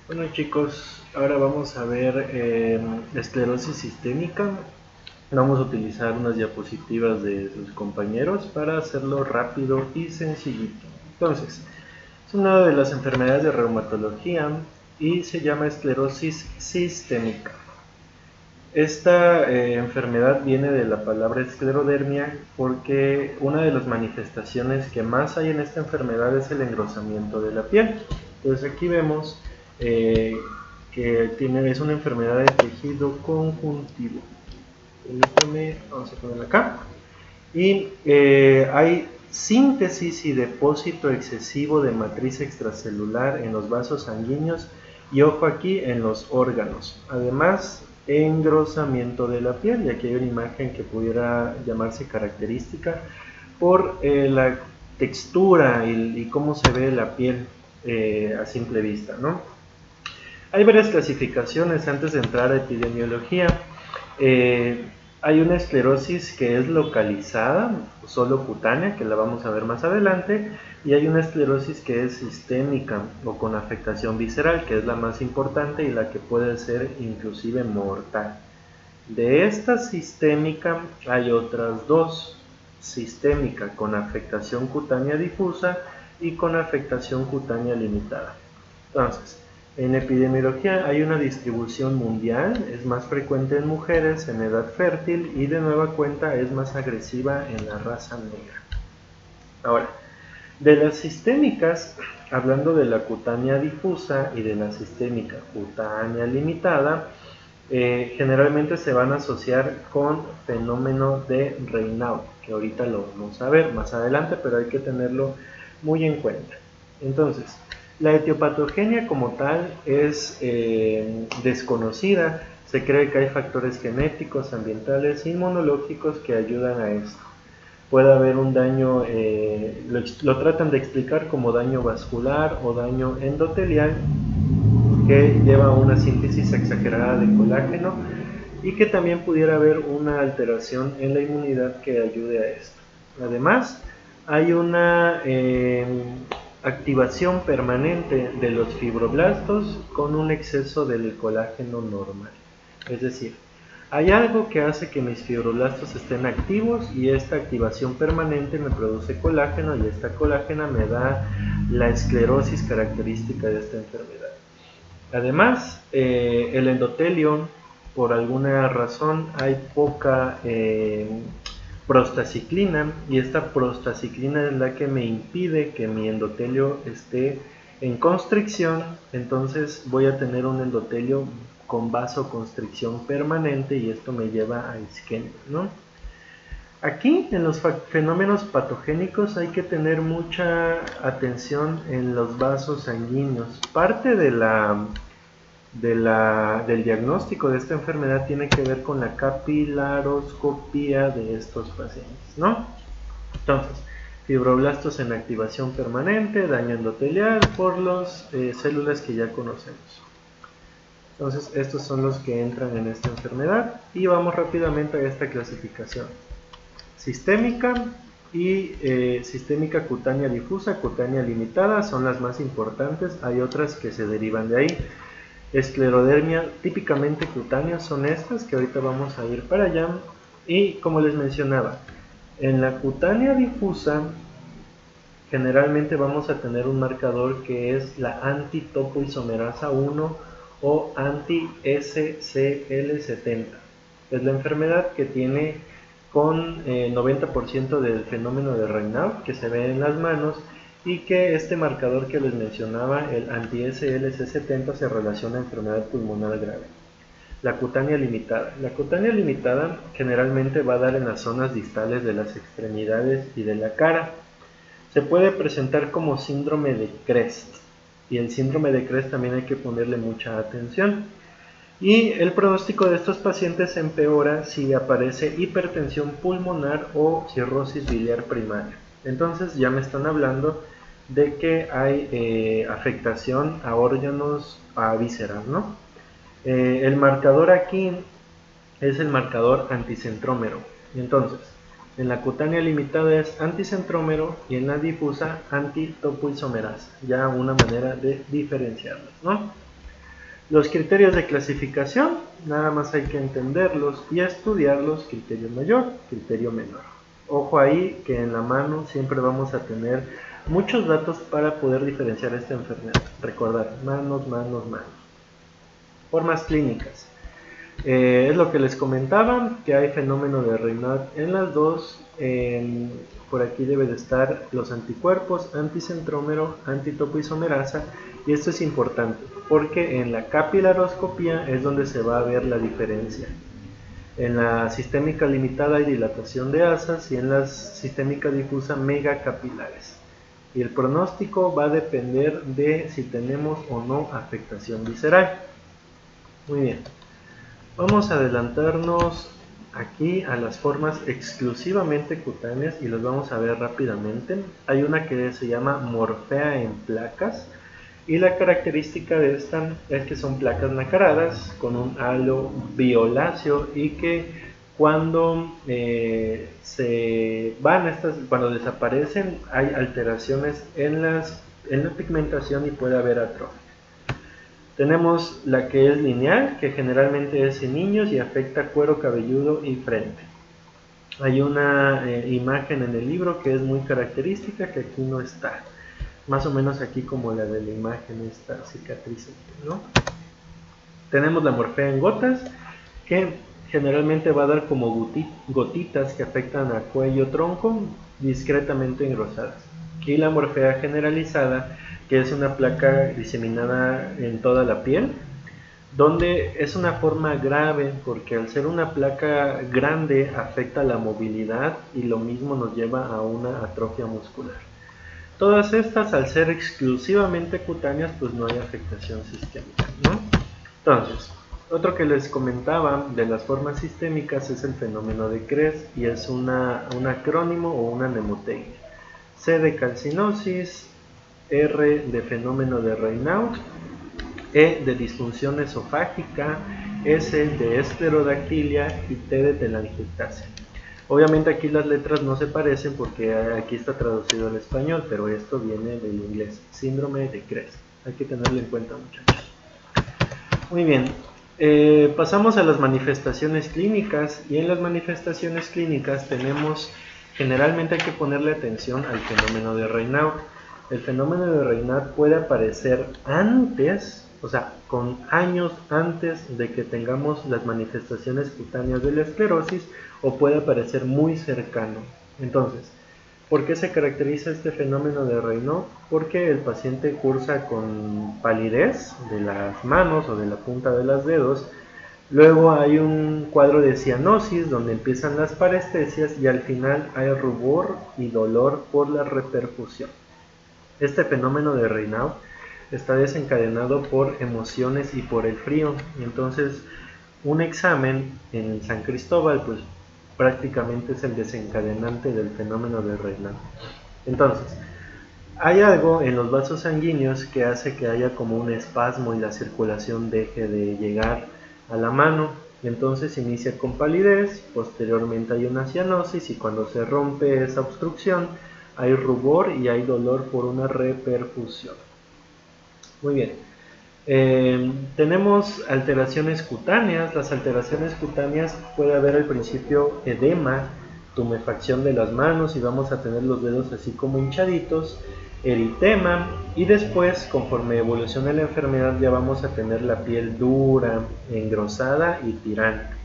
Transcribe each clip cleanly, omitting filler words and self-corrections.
Bueno chicos, ahora vamos a ver esclerosis sistémica. Vamos a utilizar unas diapositivas de sus compañeros para hacerlo rápido y sencillito. Entonces, es una de las enfermedades de reumatología y se llama esclerosis sistémica. Esta enfermedad viene de la palabra esclerodermia porque una de las manifestaciones que más hay en esta enfermedad es el engrosamiento de la piel. Entonces aquí vemos eh, que es una enfermedad de tejido conjuntivo. Permítame, vamos a ponerla acá. Y hay síntesis y depósito excesivo de matriz extracelular en los vasos sanguíneos y ojo aquí en los órganos. Además, engrosamiento de la piel, y aquí hay una imagen que pudiera llamarse característica por la textura y cómo se ve la piel a simple vista, ¿no? Hay varias clasificaciones antes de entrar a epidemiología. Eh, Hay una esclerosis que es localizada, solo cutánea, que la vamos a ver más adelante, y hay una esclerosis que es sistémica o con afectación visceral, que es la más importante y la que puede ser inclusive mortal. De esta sistémica hay otras dos, sistémica con afectación cutánea difusa y con afectación cutánea limitada. Entonces, en epidemiología hay una distribución mundial, es más frecuente en mujeres en edad fértil y de nueva cuenta es más agresiva en la raza negra. Ahora, de las sistémicas, hablando de la cutánea difusa y de la sistémica cutánea limitada, generalmente se van a asociar con fenómeno de Raynaud, que ahorita lo vamos a ver más adelante, pero hay que tenerlo muy en cuenta. Entonces, la etiopatogenia como tal es desconocida. Se cree que hay factores genéticos, ambientales, inmunológicos que ayudan a esto. Puede haber un daño, lo tratan de explicar como daño vascular o daño endotelial que lleva a una síntesis exagerada de colágeno y que también pudiera haber una alteración en la inmunidad que ayude a esto. Además, hay una activación permanente de los fibroblastos con un exceso del colágeno normal. Es decir, hay algo que hace que mis fibroblastos estén activos y esta activación permanente me produce colágeno y esta colágena me da la esclerosis característica de esta enfermedad. Además, el endotelio, por alguna razón, hay poca prostaciclina y esta prostaciclina es la que me impide que mi endotelio esté en constricción, entonces voy a tener un endotelio con vasoconstricción permanente y esto me lleva a isquemia, ¿no? Aquí en los fenómenos patogénicos hay que tener mucha atención en los vasos sanguíneos. Parte del diagnóstico de esta enfermedad tiene que ver con la capilaroscopía de estos pacientes, ¿no? Entonces, fibroblastos en activación permanente, daño endotelial por las células que ya conocemos. Entonces, estos son los que entran en esta enfermedad y vamos rápidamente a esta clasificación. Sistémica y sistémica cutánea difusa, cutánea limitada son las más importantes, hay otras que se derivan de ahí. Esclerodermia típicamente cutánea son estas que ahorita vamos a ir para allá, y como les mencionaba, en la cutánea difusa generalmente vamos a tener un marcador que es la antitopoisomerasa 1 o anti-SCL70. Es la enfermedad que tiene con 90% del fenómeno de Raynaud que se ve en las manos y que este marcador que les mencionaba, el anti-SLC70, se relaciona a enfermedad pulmonar grave. La cutánea limitada. La cutánea limitada generalmente va a dar en las zonas distales de las extremidades y de la cara. Se puede presentar como síndrome de Crest y el síndrome de Crest también hay que ponerle mucha atención. Y el pronóstico de estos pacientes empeora si aparece hipertensión pulmonar o cirrosis biliar primaria. Entonces ya me están hablando de que hay afectación a órganos, a vísceras, ¿no? El marcador aquí es el marcador anticentrómero. Entonces, en la cutánea limitada es anticentrómero y en la difusa antitopoisomerasa. Ya una manera de diferenciarlos, ¿no? Los criterios de clasificación, nada más hay que entenderlos y estudiarlos, criterio mayor, criterio menor. Ojo ahí que en la mano siempre vamos a tener muchos datos para poder diferenciar esta enfermedad. Recordar, manos. Formas clínicas. Es lo que les comentaba, que hay fenómeno de Raynaud en las dos. Por aquí debe de estar los anticuerpos, anticentrómero, antitopoisomerasa, y esto es importante porque en la capilaroscopía es donde se va a ver la diferencia. En la sistémica limitada hay dilatación de asas y en la sistémica difusa megacapilares. Y el pronóstico va a depender de si tenemos o no afectación visceral. Muy bien. Vamos a adelantarnos aquí a las formas exclusivamente cutáneas y las vamos a ver rápidamente. Hay una que se llama morfea en placas y la característica de esta es que son placas nacaradas con un halo violáceo y que cuando cuando desaparecen hay alteraciones en la pigmentación y puede haber atrofia. Tenemos la que es lineal, que generalmente es en niños y afecta cuero cabelludo y frente. Hay una imagen en el libro que es muy característica, que aquí no está. Más o menos aquí como la de la imagen, esta cicatriz, ¿no? Tenemos la morfea en gotas, que generalmente va a dar como gotitas que afectan a cuello tronco, discretamente engrosadas. Y la morfea generalizada, que es una placa diseminada en toda la piel, donde es una forma grave porque al ser una placa grande afecta la movilidad y lo mismo nos lleva a una atrofia muscular. Todas estas, al ser exclusivamente cutáneas, pues no hay afectación sistémica, ¿no? Entonces, otro que les comentaba de las formas sistémicas es el fenómeno de Krebs y es un acrónimo o una mnemotecnia. C de calcinosis, R de fenómeno de Raynaud, E de disfunción esofágica, S de esclerodactilia y T de telangiectasia. Obviamente aquí las letras no se parecen porque aquí está traducido al español, pero esto viene del inglés, síndrome de Krebs. Hay que tenerlo en cuenta, muchachos. Muy bien, pasamos a las manifestaciones clínicas y en las manifestaciones clínicas tenemos, generalmente hay que ponerle atención al fenómeno de Raynaud. El fenómeno de Raynaud puede aparecer antes, o sea, con años antes de que tengamos las manifestaciones cutáneas de la esclerosis, o puede aparecer muy cercano. Entonces, ¿por qué se caracteriza este fenómeno de Raynaud? Porque el paciente cursa con palidez de las manos o de la punta de los dedos. Luego hay un cuadro de cianosis donde empiezan las parestesias y al final hay rubor y dolor por la reperfusión. Este fenómeno de Raynaud está desencadenado por emociones y por el frío. Entonces, un examen en San Cristóbal, pues prácticamente es el desencadenante del fenómeno de Raynaud. Entonces, hay algo en los vasos sanguíneos que hace que haya como un espasmo y la circulación deje de llegar a la mano. Entonces inicia con palidez, posteriormente hay una cianosis y cuando se rompe esa obstrucción hay rubor y hay dolor por una reperfusión. Muy bien. Tenemos alteraciones cutáneas. Las alteraciones cutáneas puede haber al principio edema, tumefacción de las manos y vamos a tener los dedos así como hinchaditos, eritema y después, conforme evoluciona la enfermedad, ya vamos a tener la piel dura, engrosada y tirante.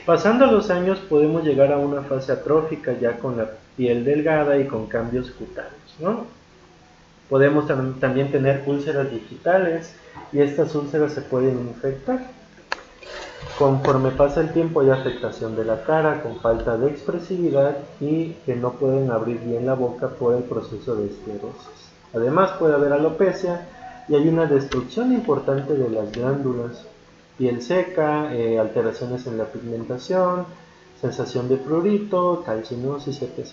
Pasando los años podemos llegar a una fase atrófica ya con la piel delgada y con cambios cutáneos, ¿no? Podemos también tener úlceras digitales y estas úlceras se pueden infectar. Conforme pasa el tiempo hay afectación de la cara con falta de expresividad y que no pueden abrir bien la boca por el proceso de esclerosis. Además puede haber alopecia y hay una destrucción importante de las glándulas, piel seca, alteraciones en la pigmentación, sensación de prurito, calcinosis, etc.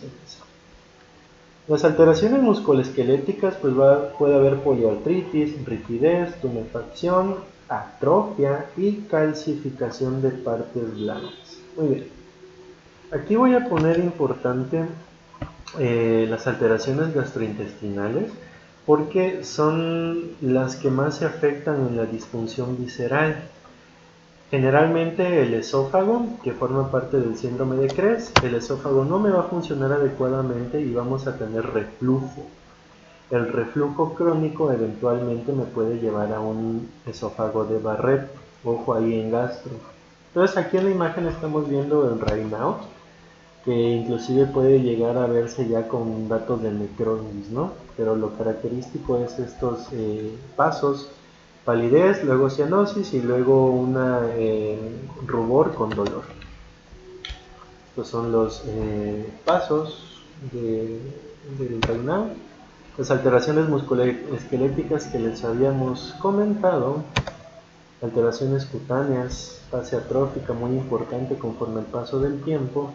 Las alteraciones musculoesqueléticas, pues puede haber poliartritis, rigidez, tumefacción, atrofia y calcificación de partes blandas. Muy bien. Aquí voy a poner importante las alteraciones gastrointestinales, porque son las que más se afectan en la disfunción visceral. Generalmente el esófago, que forma parte del síndrome de Krebs, el esófago no me va a funcionar adecuadamente y vamos a tener reflujo. El reflujo crónico eventualmente me puede llevar a un esófago de Barrett, ojo ahí en gastro. Entonces aquí en la imagen estamos viendo el Raynaud, que inclusive puede llegar a verse ya con datos de necrosis, ¿no? Pero lo característico es estos pasos: palidez, luego cianosis y luego una rubor con dolor. Estos son los pasos del Raynaud. Las alteraciones musculoesqueléticas que les habíamos comentado, alteraciones cutáneas, fase atrófica muy importante conforme al paso del tiempo,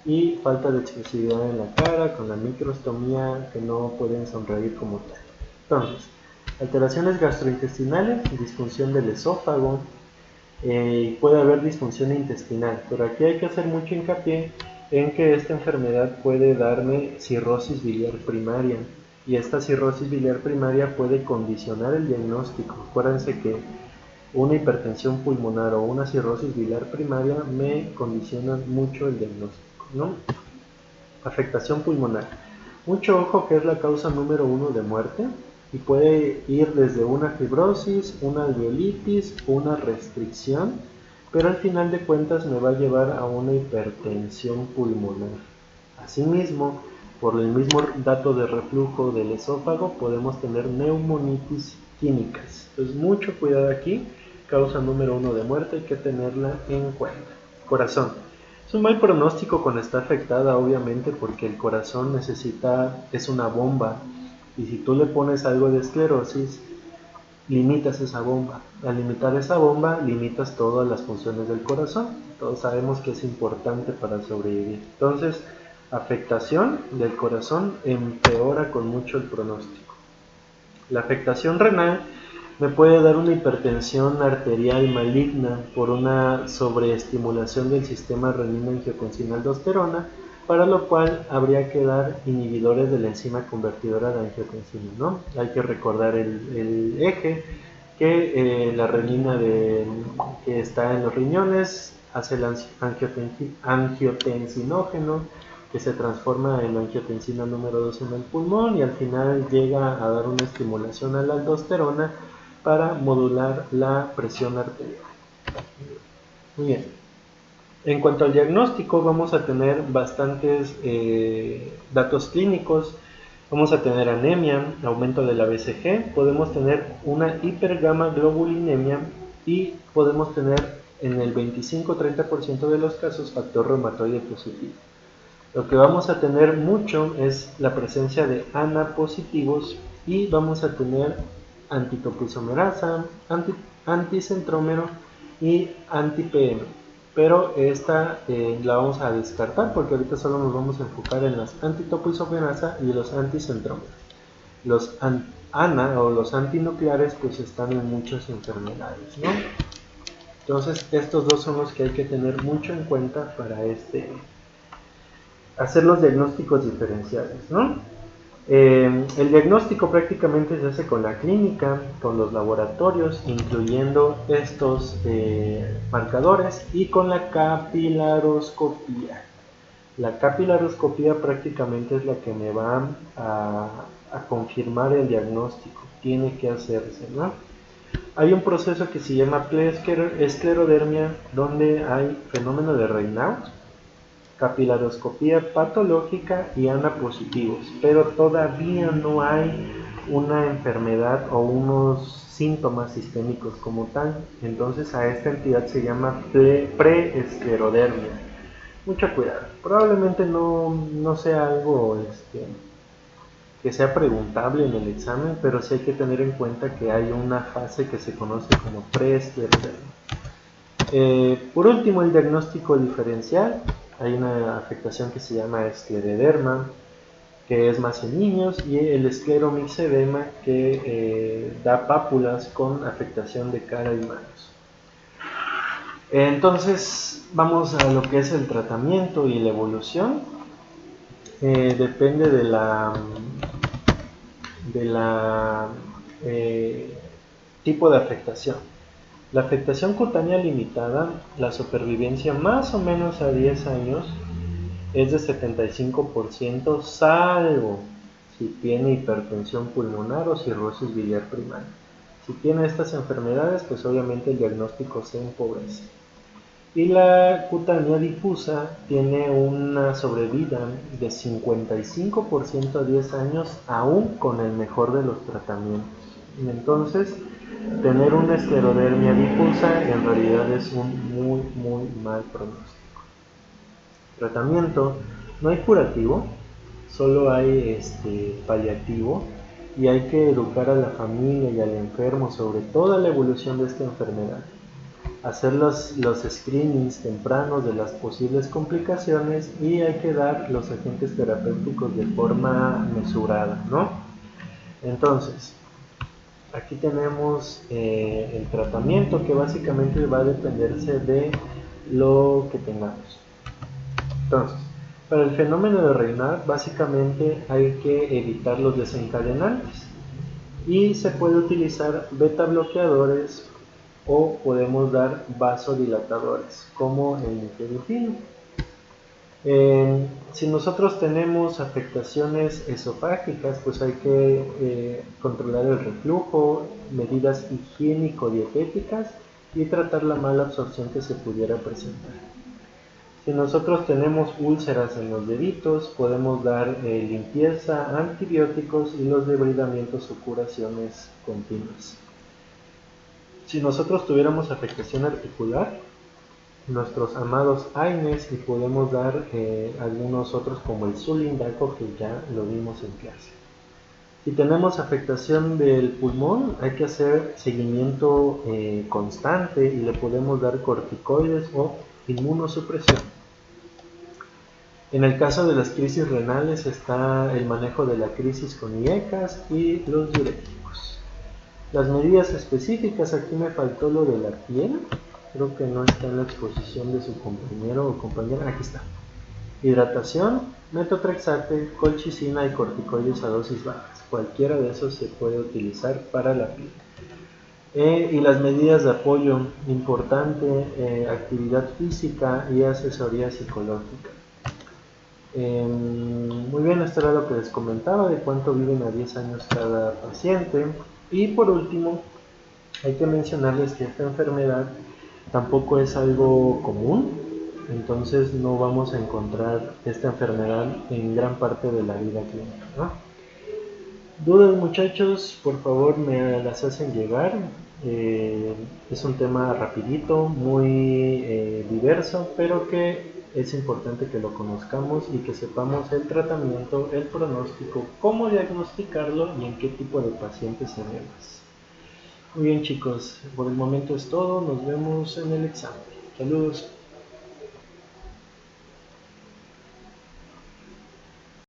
y falta de expresividad en la cara con la microstomía, que no pueden sonreír como tal. Entonces, alteraciones gastrointestinales, disfunción del esófago, puede haber disfunción intestinal, pero aquí hay que hacer mucho hincapié en que esta enfermedad puede darme cirrosis biliar primaria, y esta cirrosis biliar primaria puede condicionar el diagnóstico. Acuérdense que una hipertensión pulmonar o una cirrosis biliar primaria me condicionan mucho el diagnóstico, ¿no? Afectación pulmonar. Mucho ojo, que es la causa número 1 de muerte, y puede ir desde una fibrosis, una alveolitis, una restricción, pero al final de cuentas me va a llevar a una hipertensión pulmonar. Asimismo, por el mismo dato de reflujo del esófago, podemos tener neumonitis químicas. Entonces, mucho cuidado aquí. Causa número 1 de muerte, hay que tenerla en cuenta. Corazón. Es un mal pronóstico cuando está afectada, obviamente, porque el corazón es una bomba, y si tú le pones algo de esclerosis, limitas esa bomba. Al limitar esa bomba, limitas todas las funciones del corazón. Todos sabemos que es importante para sobrevivir. Entonces, afectación del corazón empeora con mucho el pronóstico. La afectación renal me puede dar una hipertensión arterial maligna por una sobreestimulación del sistema renina-angiotensina-aldosterona, para lo cual habría que dar inhibidores de la enzima convertidora de angiotensina, ¿no? Hay que recordar el eje, que la renina que está en los riñones hace el angiotensinógeno, que se transforma en angiotensina número 2 en el pulmón, y al final llega a dar una estimulación a la aldosterona para modular la presión arterial. Muy bien. En cuanto al diagnóstico, vamos a tener bastantes datos clínicos. Vamos a tener anemia, aumento de la BCG, podemos tener una hipergamaglobulinemia, y podemos tener en el 25-30% de los casos factor reumatoide positivo. Lo que vamos a tener mucho es la presencia de ANA positivos, y vamos a tener antitopoisomerasa, anticentrómero y anti-PM. Pero esta la vamos a descartar, porque ahorita solo nos vamos a enfocar en las antitopoisomerasa y los anticentrómeros. Los ANA o los antinucleares pues están en muchas enfermedades, ¿no? Entonces estos dos son los que hay que tener mucho en cuenta para hacer los diagnósticos diferenciales, ¿no? El diagnóstico prácticamente se hace con la clínica, con los laboratorios, incluyendo estos marcadores, y con la capilaroscopía. La capilaroscopía prácticamente es la que me va a confirmar el diagnóstico. Tiene que hacerse, ¿no? Hay un proceso que se llama esclerodermia, donde hay fenómeno de Raynaud, capilaroscopía patológica y ANA positivos, pero todavía no hay una enfermedad o unos síntomas sistémicos como tal. Entonces a esta entidad se llama preesclerodermia. Mucho cuidado, probablemente no sea algo que sea preguntable en el examen, pero sí hay que tener en cuenta que hay una fase que se conoce como preesclerodermia. Por último, el diagnóstico diferencial. Hay una afectación que se llama escleroderma, que es más en niños, y el escleromixedema, que da pápulas con afectación de cara y manos. Entonces vamos a lo que es el tratamiento y la evolución. Depende de de la tipo de afectación. La afectación cutánea limitada, la supervivencia más o menos a 10 años es de 75%, salvo si tiene hipertensión pulmonar o cirrosis biliar primaria. Si tiene estas enfermedades, pues obviamente el diagnóstico se empobrece. Y la cutánea difusa tiene una sobrevida de 55% a 10 años, aún con el mejor de los tratamientos. Entonces, tener una esclerodermia difusa en realidad es un muy mal pronóstico. Tratamiento: no hay curativo, solo hay paliativo, y hay que educar a la familia y al enfermo sobre toda la evolución de esta enfermedad, hacer los screenings tempranos de las posibles complicaciones, y hay que dar los agentes terapéuticos de forma mesurada, ¿no? Entonces, aquí tenemos el tratamiento, que básicamente va a dependerse de lo que tengamos. Entonces, para el fenómeno de Raynaud, básicamente hay que evitar los desencadenantes, y se puede utilizar beta bloqueadores o podemos dar vasodilatadores como el nifedipino. Si nosotros tenemos afectaciones esofágicas, pues hay que controlar el reflujo, medidas higiénico-dietéticas y tratar la mala absorción que se pudiera presentar. Si nosotros tenemos úlceras en los deditos, podemos dar limpieza, antibióticos y los debridamientos o curaciones continuas. Si nosotros tuviéramos afectación articular, nuestros amados AINES, y podemos dar algunos otros como el Sulindaco, que ya lo vimos en clase. Si tenemos afectación del pulmón, hay que hacer seguimiento constante y le podemos dar corticoides o inmunosupresión. En el caso de las crisis renales está el manejo de la crisis con IECAS y los diuréticos. Las medidas específicas, aquí me faltó lo de la piel, creo que no está en la exposición de su compañero o compañera, aquí está. Hidratación, metotrexate, colchicina y corticoides a dosis bajas. Cualquiera de esos se puede utilizar para la piel. Y las medidas de apoyo, importante, actividad física y asesoría psicológica. Muy bien, esto era lo que les comentaba de cuánto viven a 10 años cada paciente. Y por último, hay que mencionarles que esta enfermedad tampoco es algo común, entonces no vamos a encontrar esta enfermedad en gran parte de la vida clínica, ¿no? Dudas, muchachos, por favor me las hacen llegar. Es un tema rapidito, muy diverso, pero que es importante que lo conozcamos y que sepamos el tratamiento, el pronóstico, cómo diagnosticarlo y en qué tipo de pacientes se ve más. Muy bien, chicos, por el momento es todo, nos vemos en el examen. Saludos.